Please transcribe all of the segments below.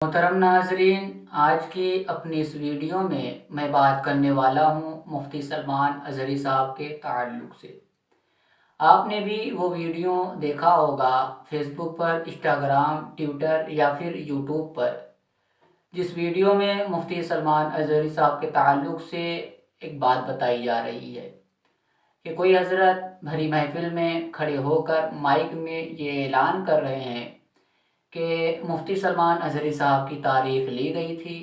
محترم ناظرین، آج کی اپنی اس ویڈیو میں بات کرنے والا ہوں مفتی سلمان اظہری صاحب کے تعلق سے۔ آپ نے بھی وہ ویڈیو دیکھا ہوگا فیس بک پر، انسٹاگرام، ٹویٹر یا پھر یوٹیوب پر، جس ویڈیو میں مفتی سلمان اظہری صاحب کے تعلق سے ایک بات بتائی جا رہی ہے کہ کوئی حضرت بھری محفل میں کھڑے ہو کر مائک میں یہ اعلان کر رہے ہیں کہ مفتی سلمان اظہری صاحب کی تاریخ لی گئی تھی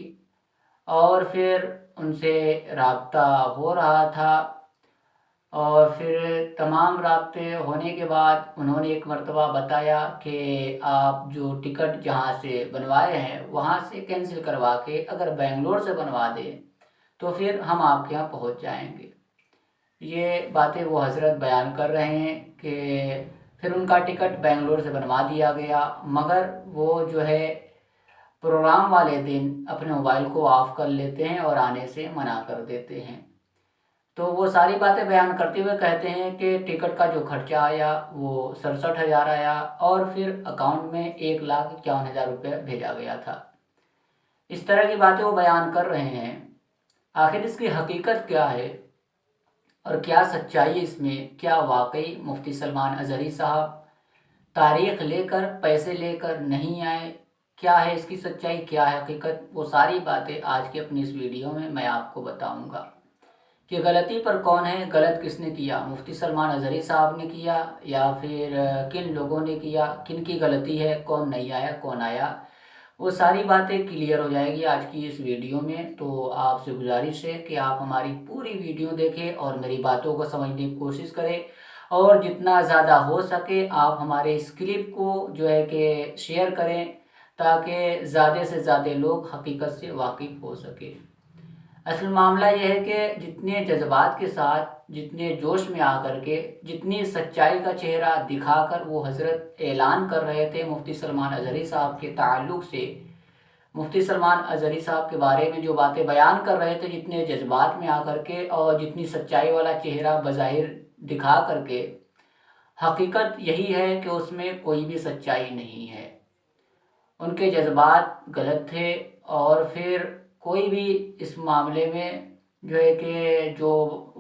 اور پھر ان سے رابطہ ہو رہا تھا، اور پھر تمام رابطے ہونے کے بعد انہوں نے ایک مرتبہ بتایا کہ آپ جو ٹکٹ جہاں سے بنوائے ہیں وہاں سے کینسل کروا کے اگر بنگلور سے بنوا دیں تو پھر ہم آپ کے یہاں پہنچ جائیں گے۔ یہ باتیں وہ حضرت بیان کر رہے ہیں کہ پھر ان کا ٹکٹ بنگلور سے بنوا دیا گیا، مگر وہ جو ہے پروگرام والے دن اپنے موبائل کو آف کر لیتے ہیں اور آنے سے منع کر دیتے ہیں۔ تو وہ ساری باتیں بیان کرتے ہوئے کہتے ہیں کہ ٹکٹ کا جو خرچہ آیا وہ 67,000 آیا اور پھر اکاؤنٹ میں 1,51,000 روپے بھیجا گیا تھا۔ اس طرح کی باتیں وہ بیان کر رہے ہیں۔ آخر اس کی حقیقت کیا ہے اور کیا سچائی اس میں؟ کیا واقعی مفتی سلمان اظہری صاحب تاریخ لے کر، پیسے لے کر نہیں آئے؟ کیا ہے اس کی سچائی، کیا ہے حقیقت؟ وہ ساری باتیں آج کی اپنی اس ویڈیو میں آپ کو بتاؤں گا کہ غلطی پر کون ہے، غلط کس نے کیا، مفتی سلمان اظہری صاحب نے کیا یا پھر کن لوگوں نے کیا، کن کی غلطی ہے، کون نہیں آیا، کون آیا، وہ ساری باتیں کلیئر ہو جائے گی آج کی اس ویڈیو میں۔ تو آپ سے گزارش ہے کہ آپ ہماری پوری ویڈیو دیکھیں اور میری باتوں کو سمجھنے کی کوشش کریں، اور جتنا زیادہ ہو سکے آپ ہمارے اس کلپ کو جو ہے کہ شیئر کریں تاکہ زیادہ سے زیادہ لوگ حقیقت سے واقف ہو سکے۔ اصل معاملہ یہ ہے کہ جتنے جذبات کے ساتھ، جتنے جوش میں آ کر کے، جتنی سچائی کا چہرہ دکھا کر وہ حضرت اعلان کر رہے تھے مفتی سلمان اظہری صاحب کے تعلق سے، مفتی سلمان اظہری صاحب کے بارے میں جو باتیں بیان کر رہے تھے جتنے جذبات میں آ کر کے اور جتنی سچائی والا چہرہ بظاہر دکھا کر کے، حقیقت یہی ہے کہ اس میں کوئی بھی سچائی نہیں ہے۔ ان کے جذبات غلط تھے اور پھر کوئی بھی اس معاملے میں جو ہے کہ جو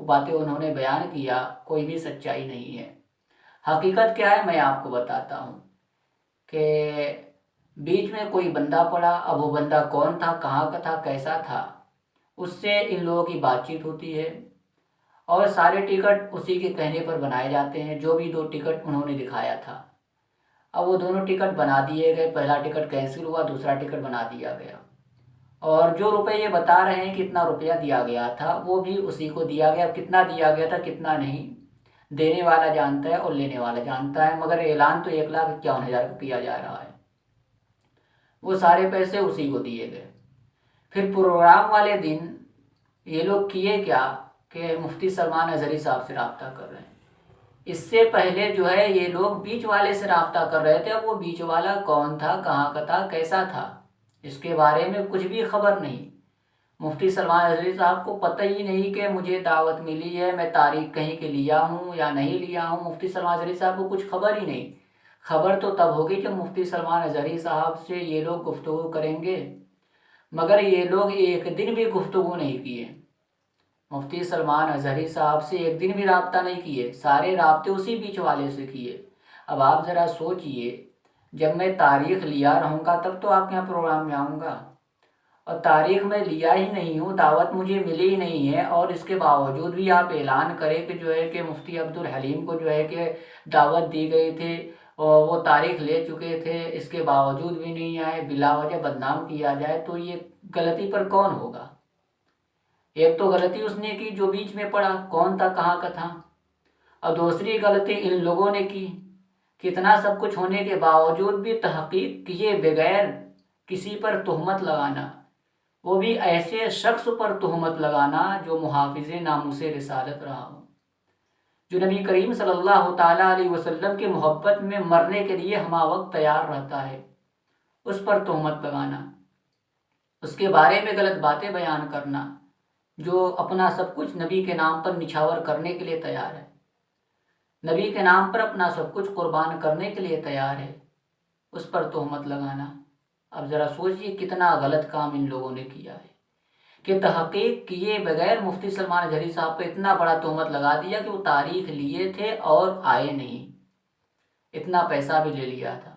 باتیں انہوں نے بیان کیا کوئی بھی سچائی نہیں ہے۔ حقیقت کیا ہے میں آپ کو بتاتا ہوں کہ بیچ میں کوئی بندہ پڑا، اب وہ بندہ کون تھا، کہاں کا تھا، کیسا تھا، اس سے ان لوگوں کی بات چیت ہوتی ہے اور سارے ٹکٹ اسی کے کہنے پر بنائے جاتے ہیں۔ جو بھی 2 ٹکٹ انہوں نے دکھایا تھا، اب وہ دونوں ٹکٹ بنا دیے گئے، پہلا ٹکٹ کینسل ہوا، دوسرا ٹکٹ بنا دیا گیا، اور جو روپے یہ بتا رہے ہیں کتنا روپیہ دیا گیا تھا وہ بھی اسی کو دیا گیا۔ کتنا دیا گیا تھا کتنا نہیں، دینے والا جانتا ہے اور لینے والا جانتا ہے، مگر اعلان تو 1,51,000 کو کیا جا رہا ہے۔ وہ سارے پیسے اسی کو دیے گئے۔ پھر پروگرام والے دن یہ لوگ کیے کیا کہ مفتی سلمان اظہری صاحب سے رابطہ کر رہے ہیں۔ اس سے پہلے جو ہے یہ لوگ بیچ والے سے رابطہ کر رہے تھے۔ اب وہ بیچ والا کون تھا، کہاں کا تھا، کیسا تھا، اس کے بارے میں کچھ بھی خبر نہیں۔ مفتی سلمان اظہری صاحب کو پتہ ہی نہیں کہ مجھے دعوت ملی ہے، میں تاریخ کہیں کے لیا ہوں یا نہیں لیا ہوں۔ مفتی سلمان اظہری صاحب کو کچھ خبر ہی نہیں۔ خبر تو تب ہوگی جب مفتی سلمان اظہری صاحب سے یہ لوگ گفتگو کریں گے، مگر یہ لوگ ایک دن بھی گفتگو نہیں کیے۔ مفتی سلمان اظہری صاحب سے ایک دن بھی رابطہ نہیں کیے، سارے رابطے اسی بیچ والے سے کیے۔ اب آپ ذرا سوچئے، جب میں تاریخ لیا رہوں گا تب تو آپ کے یہاں پروگرام میں آؤں گا، اور تاریخ میں لیا ہی نہیں ہوں، دعوت مجھے ملی ہی نہیں ہے، اور اس کے باوجود بھی آپ اعلان کریں کہ جو ہے کہ مفتی عبدالحلیم کو جو ہے کہ دعوت دی گئی تھی اور وہ تاریخ لے چکے تھے، اس کے باوجود بھی نہیں آئے، بلا وجہ بدنام کیا جائے، تو یہ غلطی پر کون ہوگا؟ ایک تو غلطی اس نے کی جو بیچ میں پڑا، کون تھا، کہاں کا تھا، اور دوسری غلطی ان لوگوں نے کی، کتنا سب کچھ ہونے کے باوجود بھی تحقیق کیے بغیر کسی پر تہمت لگانا، وہ بھی ایسے شخص پر تہمت لگانا جو محافظ ناموس رسالت رہا ہو، جو نبی کریم صلی اللہ تعالیٰ علیہ وسلم کی محبت میں مرنے کے لیے ہمہ وقت تیار رہتا ہے، اس پر تہمت لگانا، اس کے بارے میں غلط باتیں بیان کرنا، جو اپنا سب کچھ نبی کے نام پر نچھاور کرنے کے لیے تیار ہے، نبی کے نام پر اپنا سب کچھ قربان کرنے کے لیے تیار ہے، اس پر تہمت لگانا۔ اب ذرا سوچئے کتنا غلط کام ان لوگوں نے کیا ہے کہ تحقیق کیے بغیر مفتی سلمان اظہری صاحب پہ اتنا بڑا تہمت لگا دیا کہ وہ تاریخ لیے تھے اور آئے نہیں، اتنا پیسہ بھی لے لیا تھا۔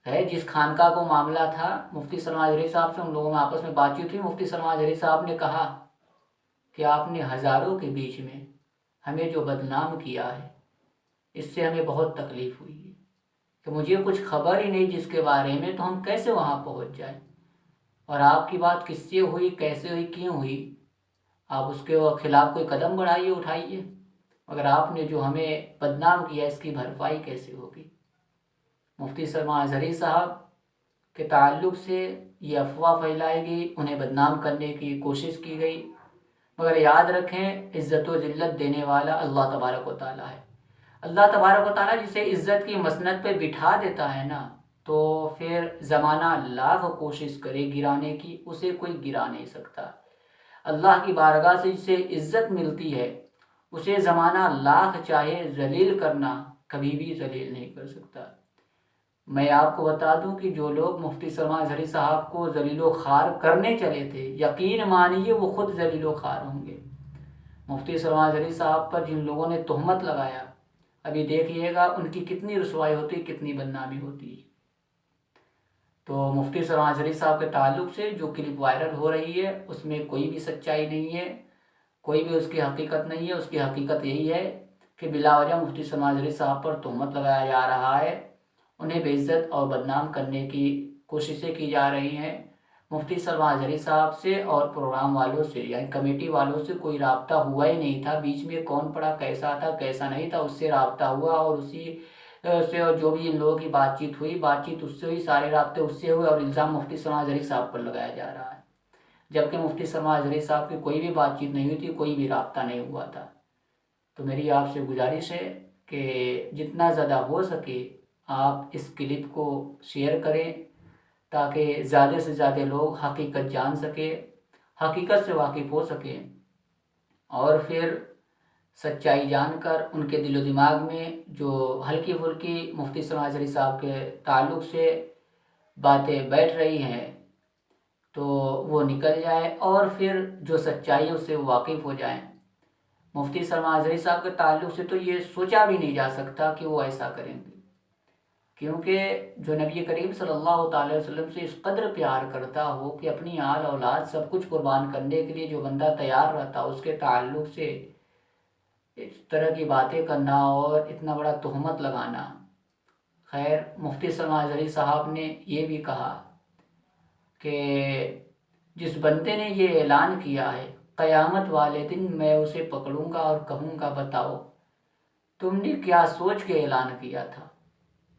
ہے جس خانقاہ کو معاملہ تھا مفتی سلمان اظہری صاحب سے ان لوگوں میں آپس میں بات چیت ہوئی، مفتی سلمان اظہری صاحب نے کہا کہ آپ نے ہزاروں کے بیچ میں ہمیں جو بدنام کیا ہے اس سے ہمیں بہت تکلیف ہوئی ہے کہ مجھے کچھ خبر ہی نہیں جس کے بارے میں، تو ہم کیسے وہاں پہنچ جائیں، اور آپ کی بات کس سے ہوئی، کیسے ہوئی، کیوں ہوئی، آپ اس کے خلاف کوئی قدم بڑھائیے، اٹھائیے، مگر آپ نے جو ہمیں بدنام کیا اس کی بھرپائی کیسے ہوگی۔ مفتی سلمان اظہری صاحب کے تعلق سے یہ افواہ پھیلائی گئی، انہیں بدنام کرنے کی کوشش کی گئی، مگر یاد رکھیں عزت و ذلت دینے والا اللہ تبارک و تعالیٰ ہے۔ اللہ تبارک و تعالیٰ جسے عزت کی مسند پہ بٹھا دیتا ہے نا، تو پھر زمانہ لاکھ کوشش کرے گرانے کی، اسے کوئی گرا نہیں سکتا۔ اللہ کی بارگاہ سے جسے عزت ملتی ہے اسے زمانہ لاکھ چاہے ذلیل کرنا کبھی بھی ذلیل نہیں کر سکتا۔ میں آپ کو بتا دوں کہ جو لوگ مفتی سلمان اظہری صاحب کو ذلیل و خوار کرنے چلے تھے، یقین مانیے وہ خود ذلیل و خوار ہوں گے۔ مفتی سلمان اظہری صاحب پر جن لوگوں نے تہمت لگایا، ابھی دیکھیے گا ان کی کتنی رسوائی ہوتی، کتنی بدنامی ہوتی۔ تو مفتی سلمان اظہری صاحب کے تعلق سے جو کلپ وائرل ہو رہی ہے اس میں کوئی بھی سچائی نہیں ہے، کوئی بھی اس کی حقیقت نہیں ہے۔ اس کی حقیقت یہی ہے کہ بلا وجہ مفتی سلمان اظہری صاحب پر تہمت لگایا جا رہا ہے، انہیں بے عزت اور بدنام کرنے کی کوششیں کی جا رہی ہیں۔ مفتی سلمان اظہری صاحب سے اور پروگرام والوں سے یعنی کمیٹی والوں سے کوئی رابطہ ہوا ہی نہیں تھا، بیچ میں کون پڑا، کیسا تھا کیسا نہیں تھا، اس سے رابطہ ہوا، اور اسی سے جو بھی ان لوگوں کی بات چیت ہوئی اس سے ہوئی، سارے رابطے اس سے ہوئے، اور الزام مفتی سلمان اظہری صاحب پر لگایا جا رہا ہے، جبکہ مفتی سلمان اظہری صاحب کی کوئی بھی بات چیت نہیں ہوئی تھی، کوئی بھی رابطہ نہیں ہوا تھا۔ تو میری آپ سے گزارش ہے کہ جتنا زیادہ ہو سکے آپ اس کلپ کو شیئر کریں تاکہ زیادہ سے زیادہ لوگ حقیقت جان سکیں، حقیقت سے واقف ہو سکیں، اور پھر سچائی جان کر ان کے دل و دماغ میں جو ہلکی پھلکی مفتی سلمان اظہری صاحب کے تعلق سے باتیں بیٹھ رہی ہیں تو وہ نکل جائے، اور پھر جو سچائی ہے اس سے واقف ہو جائیں۔ مفتی سلمان اظہری صاحب کے تعلق سے تو یہ سوچا بھی نہیں جا سکتا کہ وہ ایسا کریں گے، کیونکہ جو نبی کریم صلی اللہ تعالی وسلم سے اس قدر پیار کرتا ہو کہ اپنی آل اولاد سب کچھ قربان کرنے کے لیے جو بندہ تیار رہتا، اس کے تعلق سے اس طرح کی باتیں کرنا اور اتنا بڑا تہمت لگانا۔ خیر، مفتی سلمان اظہری صاحب نے یہ بھی کہا کہ جس بندے نے یہ اعلان کیا ہے قیامت والے دن میں اسے پکڑوں گا اور کہوں گا بتاؤ تم نے کیا سوچ کے اعلان کیا تھا،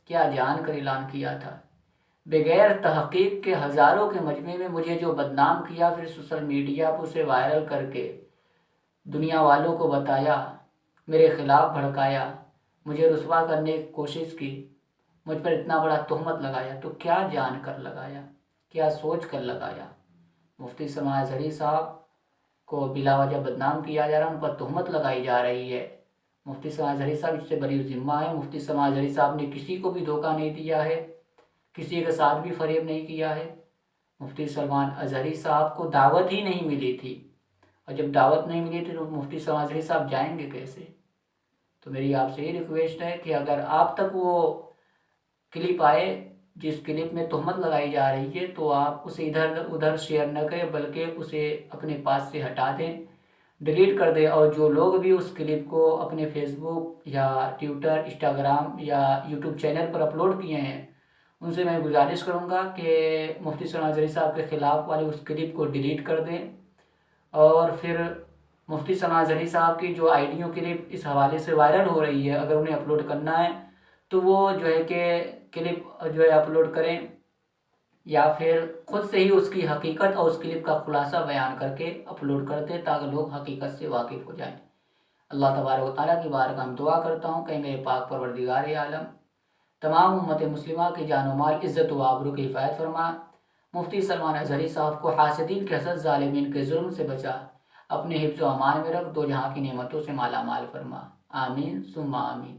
کیا جان کر اعلان کیا تھا، بغیر تحقیق کے ہزاروں کے مجمع میں مجھے جو بدنام کیا، پھر سوشل میڈیا پر اسے وائرل کر کے دنیا والوں کو بتایا، میرے خلاف بھڑکایا، مجھے رسوا کرنے کی کوشش کی، مجھ پر اتنا بڑا تہمت لگایا، تو کیا جان کر لگایا، کیا سوچ کر لگایا۔ مفتی سلمان اظہری صاحب کو بلا وجہ بدنام کیا جا رہا ہے، ان پر تہمت لگائی جا رہی ہے۔ مفتی سلمان اظہری صاحب اس سے بری ذمہ ہے۔ مفتی سلمان اظہری صاحب نے کسی کو بھی دھوکہ نہیں دیا ہے، کسی کے ساتھ بھی فریب نہیں کیا ہے۔ مفتی سلمان اظہری صاحب کو دعوت ہی نہیں ملی تھی، اور جب دعوت نہیں ملی تھی تو مفتی سلمان اظہری صاحب جائیں گے کیسے؟ تو میری آپ سے یہ ریکویسٹ ہے کہ اگر آپ تک وہ کلپ آئے جس کلپ میں تہمت لگائی جا رہی ہے تو آپ اسے ادھر ادھر شیئر نہ کریں، بلکہ اسے اپنے پاس سے ہٹا دیں، ڈیلیٹ کر دیں، اور جو لوگ بھی اس کلپ کو اپنے فیس بک یا ٹویٹر، انسٹاگرام یا یوٹیوب چینل پر اپلوڈ کیے ہیں ان سے میں گزارش کروں گا کہ مفتی سلمان اظہری صاحب کے خلاف والے اس کلپ کو ڈیلیٹ کر دیں، اور پھر مفتی سلمان اظہری صاحب کی جو آئیڈیو کلپ اس حوالے سے وائرل ہو رہی ہے، اگر انہیں اپلوڈ کرنا ہے تو وہ جو ہے کہ کلپ جو ہے اپلوڈ کریں، یا پھر خود سے ہی اس کی حقیقت اور اس کلپ کا خلاصہ بیان کر کے اپلوڈ کر دیں تاکہ لوگ حقیقت سے واقف ہو جائیں۔ اللہ تبارک و تعالیٰ کی بارگاہ میں دعا کرتا ہوں کہ میرے پاک پروردگار عالم تمام امت مسلمہ کی جان و مال، عزت و آبرو کی حفاظت فرما، مفتی سلمان اظہری صاحب کو حاسدین کے حسد، ظالمین کے ظلم سے بچا، اپنے حفظ و امان میں رکھ، دو جہاں کی نعمتوں سے مالا مال فرما، آمین ثم آمین۔